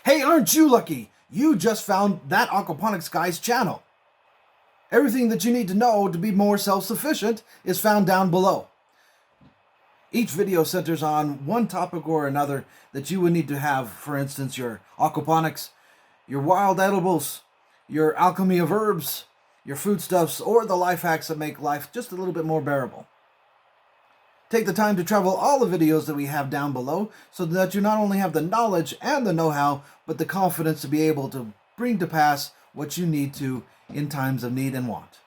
Hey, aren't you lucky? You just found That Aquaponics Guy's channel. Everything that you need to know to be more self-sufficient is found down below. Each video centers on one topic or another that you would need to have, for instance, your aquaponics, your wild edibles, your alchemy of herbs, your foodstuffs, or the life hacks that make life just a little bit more bearable. Take the time to travel all the videos that we have down below so that you not only have the knowledge and the know-how, but the confidence to be able to bring to pass what you need to in times of need and want.